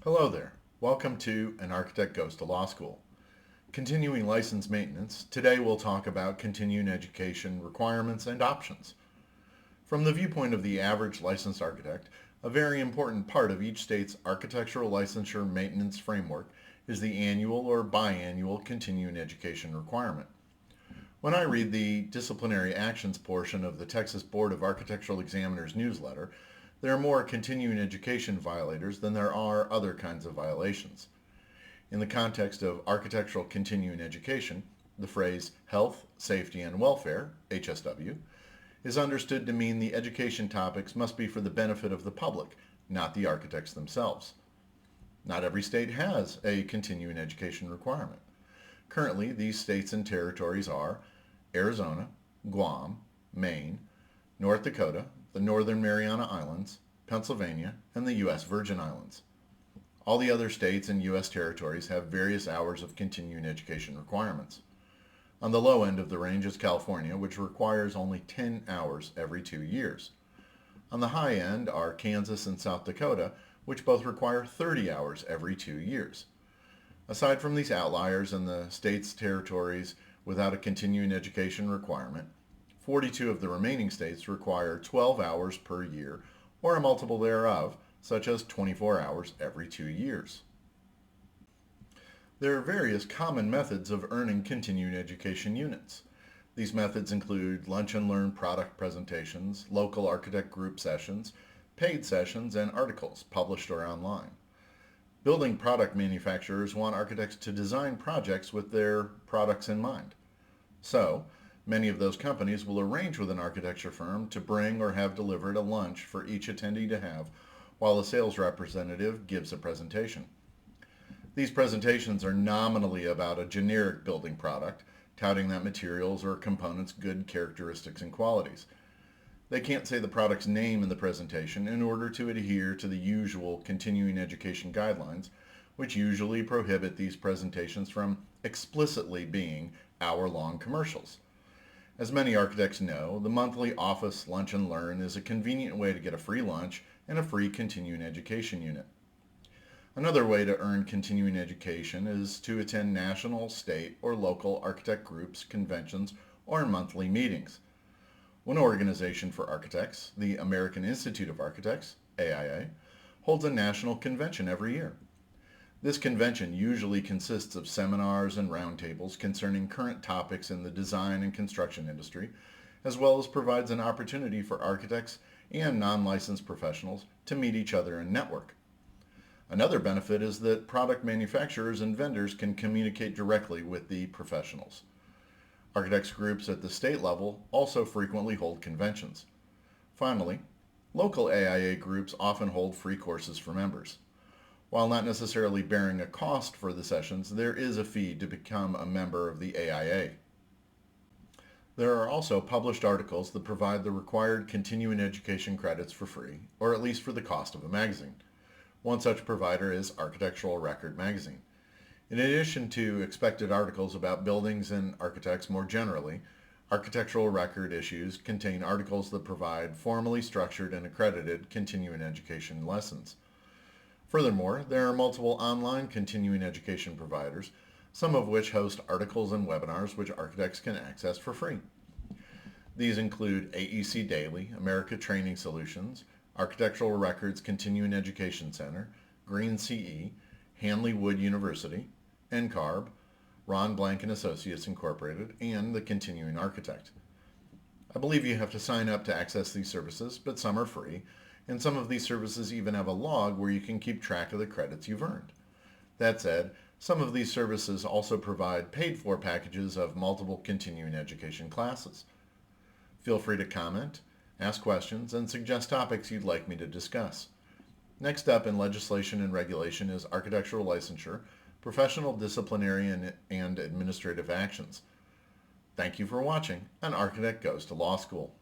Hello there. Welcome to An Architect Goes to Law School. Continuing license maintenance, today we'll talk about continuing education requirements and options. From the viewpoint of the average licensed architect, a very important part of each state's architectural licensure maintenance framework is the annual or biannual continuing education requirement. When I read the disciplinary actions portion of the Texas Board of Architectural Examiners newsletter, there are more continuing education violators than there are other kinds of violations. In the context of architectural continuing education, the phrase health, safety, and welfare, HSW, is understood to mean the education topics must be for the benefit of the public, not the architects themselves. Not every state has a continuing education requirement. Currently, these states and territories are Arizona, Guam, Maine, North Dakota, the Northern Mariana Islands, Pennsylvania, and the U.S. Virgin Islands. All the other states and U.S. territories have various hours of continuing education requirements. On the low end of the range is California, which requires only 10 hours every 2 years. On the high end are Kansas and South Dakota, which both require 30 hours every 2 years. Aside from these outliers and the states' territories without a continuing education requirement, 42 of the remaining states require 12 hours per year or a multiple thereof, such as 24 hours every 2 years. There are various common methods of earning continuing education units. These methods include lunch and learn product presentations, local architect group sessions, paid sessions, and articles published or online. Building product manufacturers want architects to design projects with their products in mind. So, many of those companies will arrange with an architecture firm to bring or have delivered a lunch for each attendee to have while a sales representative gives a presentation. These presentations are nominally about a generic building product, touting that materials or components good characteristics and qualities. They can't say the product's name in the presentation in order to adhere to the usual continuing education guidelines, which usually prohibit these presentations from explicitly being hour-long commercials. As many architects know, the monthly office lunch and learn is a convenient way to get a free lunch and a free continuing education unit. Another way to earn continuing education is to attend national, state, or local architect groups, conventions, or monthly meetings. One organization for architects, the American Institute of Architects, AIA, holds a national convention every year. This convention usually consists of seminars and roundtables concerning current topics in the design and construction industry, as well as provides an opportunity for architects and non-licensed professionals to meet each other and network. Another benefit is that product manufacturers and vendors can communicate directly with the professionals. Architects groups at the state level also frequently hold conventions. Finally, local AIA groups often hold free courses for members. While not necessarily bearing a cost for the sessions, there is a fee to become a member of the AIA. There are also published articles that provide the required continuing education credits for free, or at least for the cost of a magazine. One such provider is Architectural Record magazine. In addition to expected articles about buildings and architects more generally, Architectural Record issues contain articles that provide formally structured and accredited continuing education lessons. Furthermore, there are multiple online continuing education providers, some of which host articles and webinars which architects can access for free. These include AEC Daily, America Training Solutions, Architectural Records Continuing Education Center, Green CE, Hanley Wood University, NCARB, Ron Blank and Associates Incorporated, and The Continuing Architect. I believe you have to sign up to access these services, but some are free, and some of these services even have a log where you can keep track of the credits you've earned. That said, some of these services also provide paid-for packages of multiple continuing education classes. Feel free to comment, ask questions, and suggest topics you'd like me to discuss. Next up in legislation and regulation is architectural licensure, professional, disciplinary, and administrative actions. Thank you for watching. An Architect Goes to Law School.